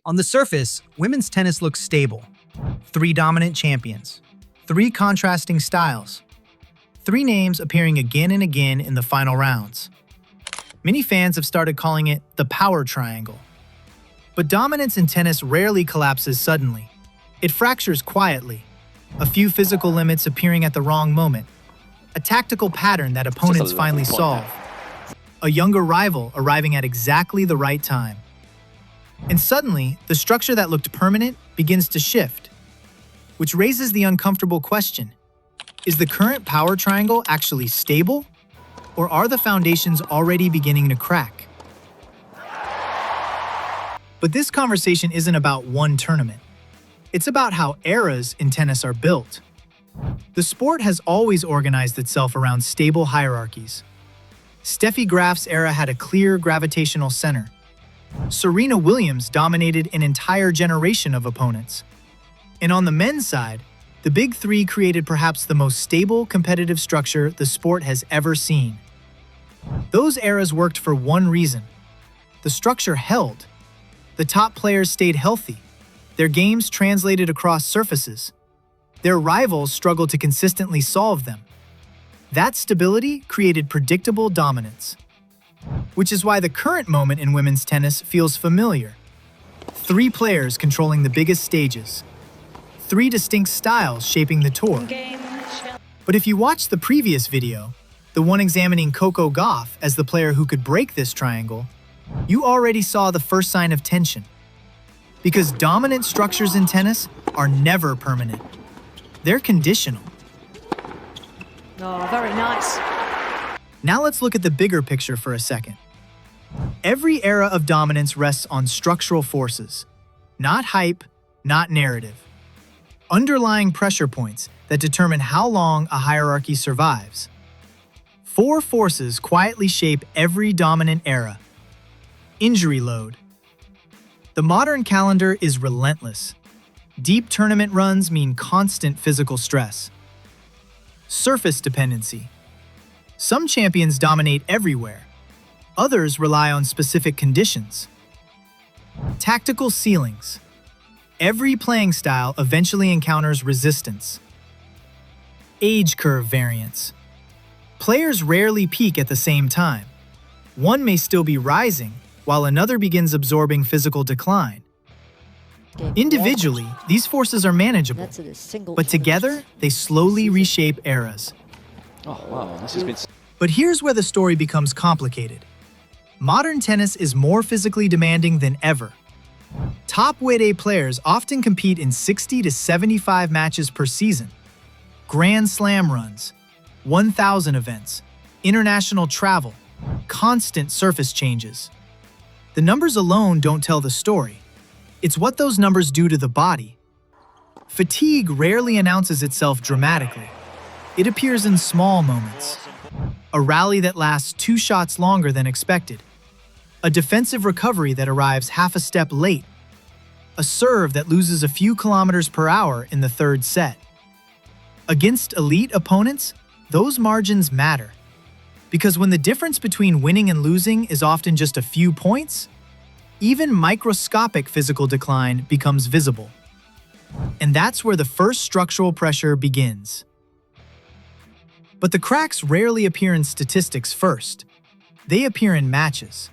On the surface, women's tennis looks stable. 3 dominant champions, 3 contrasting styles, 3 names appearing again and again in the final rounds. Many fans have started calling it the power triangle. But dominance in tennis rarely collapses suddenly. It fractures quietly, a few physical limits appearing at the wrong moment, a tactical pattern that opponents finally solve, a younger rival arriving at exactly the right time. And suddenly, the structure that looked permanent begins to shift, which raises the uncomfortable question: is the current power triangle actually stable, or are the foundations already beginning to crack? But this conversation isn't about one tournament. It's about how eras in tennis are built. The sport has always organized itself around stable hierarchies. Steffi Graf's era had a clear gravitational center. Serena Williams dominated an entire generation of opponents. And on the men's side, the Big Three created perhaps the most stable competitive structure the sport has ever seen. Those eras worked for one reason. The structure held. The top players stayed healthy. Their games translated across surfaces. Their rivals struggled to consistently solve them. That stability created predictable dominance. Which is why the current moment in women's tennis feels familiar. 3 players controlling the biggest stages. 3 distinct styles shaping the tour. But if you watch the previous video, the one examining Coco Gauff as the player who could break this triangle, you already saw the first sign of tension. Because dominant structures in tennis are never permanent. They're conditional. Oh, very nice. Now let's look at the bigger picture for a second. Every era of dominance rests on structural forces, not hype, not narrative. Underlying pressure points that determine how long a hierarchy survives. 4 forces quietly shape every dominant era. Injury load. The modern calendar is relentless. Deep tournament runs mean constant physical stress. Surface dependency. Some champions dominate everywhere. Others rely on specific conditions. Tactical ceilings. Every playing style eventually encounters resistance. Age curve variance. Players rarely peak at the same time. One may still be rising, while another begins absorbing physical decline. Individually, these forces are manageable, but together, they slowly reshape eras. Oh, wow, this has been... But here's where the story becomes complicated. Modern tennis is more physically demanding than ever. Top WTA players often compete in 60 to 75 matches per season. Grand Slam runs, 1,000 events, international travel, constant surface changes. The numbers alone don't tell the story. It's what those numbers do to the body. Fatigue rarely announces itself dramatically. It appears in small moments. A rally that lasts 2 shots longer than expected. A defensive recovery that arrives half a step late. A serve that loses a few kilometers per hour in the 3rd set. Against elite opponents, those margins matter. Because when the difference between winning and losing is often just a few points, even microscopic physical decline becomes visible. And that's where the first structural pressure begins. But the cracks rarely appear in statistics first. They appear in matches.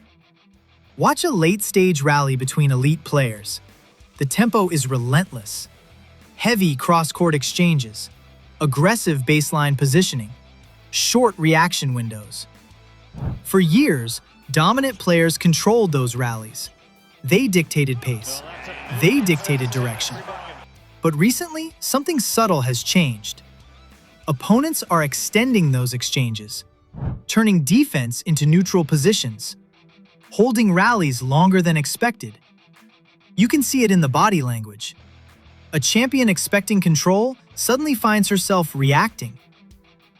Watch a late-stage rally between elite players. The tempo is relentless. Heavy cross-court exchanges, aggressive baseline positioning, short reaction windows. For years, dominant players controlled those rallies. They dictated pace. They dictated direction. But recently, something subtle has changed. Opponents are extending those exchanges, turning defense into neutral positions, holding rallies longer than expected. You can see it in the body language. A champion expecting control suddenly finds herself reacting.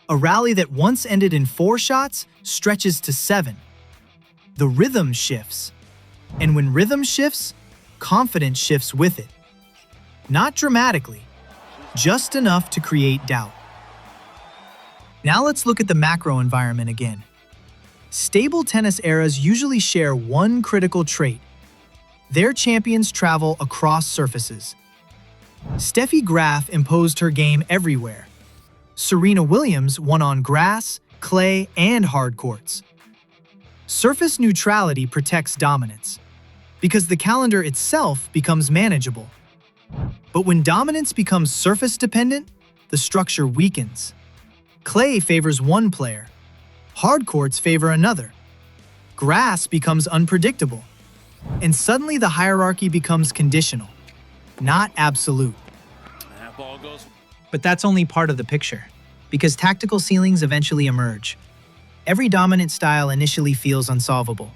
A rally that once ended in 4 shots stretches to 7. The rhythm shifts. And when rhythm shifts, confidence shifts with it. Not dramatically, just enough to create doubt. Now let's look at the macro environment again. Stable tennis eras usually share one critical trait. Their champions travel across surfaces. Steffi Graf imposed her game everywhere. Serena Williams won on grass, clay, and hard courts. Surface neutrality protects dominance, because the calendar itself becomes manageable. But when dominance becomes surface-dependent, the structure weakens. Clay favors one player. Hard courts favor another. Grass becomes unpredictable. And suddenly the hierarchy becomes conditional, not absolute. But that's only part of the picture, because tactical ceilings eventually emerge. Every dominant style initially feels unsolvable.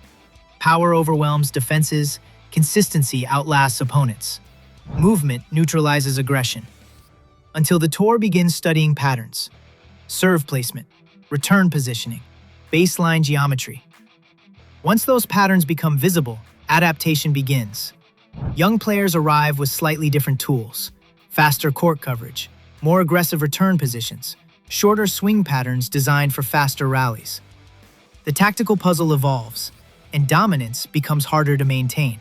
Power overwhelms defenses, consistency outlasts opponents. Movement neutralizes aggression. Until the tour begins studying patterns, serve placement, return positioning, baseline geometry. Once those patterns become visible, adaptation begins. Young players arrive with slightly different tools: faster court coverage, more aggressive return positions, shorter swing patterns designed for faster rallies. The tactical puzzle evolves, and dominance becomes harder to maintain.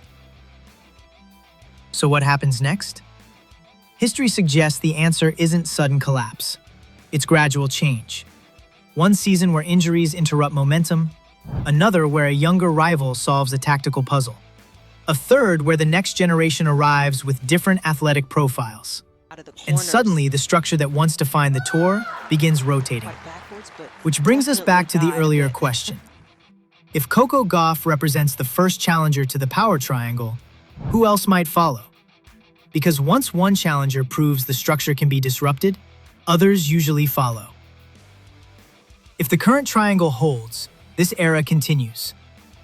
So what happens next? History suggests the answer isn't sudden collapse. It's gradual change. One season where injuries interrupt momentum, another where a younger rival solves a tactical puzzle, a third where the next generation arrives with different athletic profiles. And suddenly, the structure that once defined the tour begins rotating. Which brings us back to the earlier question. If Coco Gauff represents the first challenger to the power triangle, who else might follow? Because once one challenger proves the structure can be disrupted, others usually follow. If the current triangle holds, this era continues.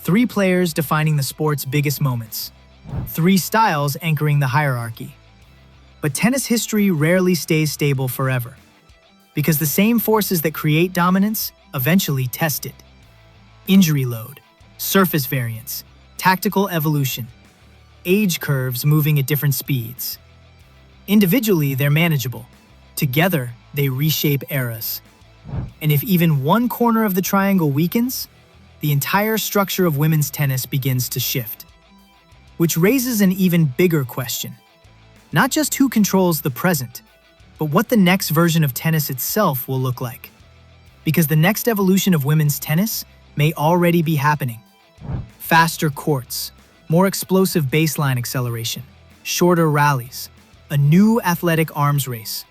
3 players defining the sport's biggest moments. 3 styles anchoring the hierarchy. But tennis history rarely stays stable forever, because the same forces that create dominance eventually test it. Injury load, surface variance, tactical evolution, age curves moving at different speeds. Individually, they're manageable. Together, they reshape eras. And if even one corner of the triangle weakens, the entire structure of women's tennis begins to shift. Which raises an even bigger question. Not just who controls the present, but what the next version of tennis itself will look like. Because the next evolution of women's tennis may already be happening. Faster courts, more explosive baseline acceleration, shorter rallies, a new athletic arms race,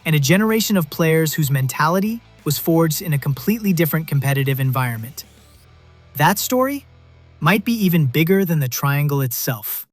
and a generation of players whose mentality was forged in a completely different competitive environment. That story might be even bigger than the triangle itself.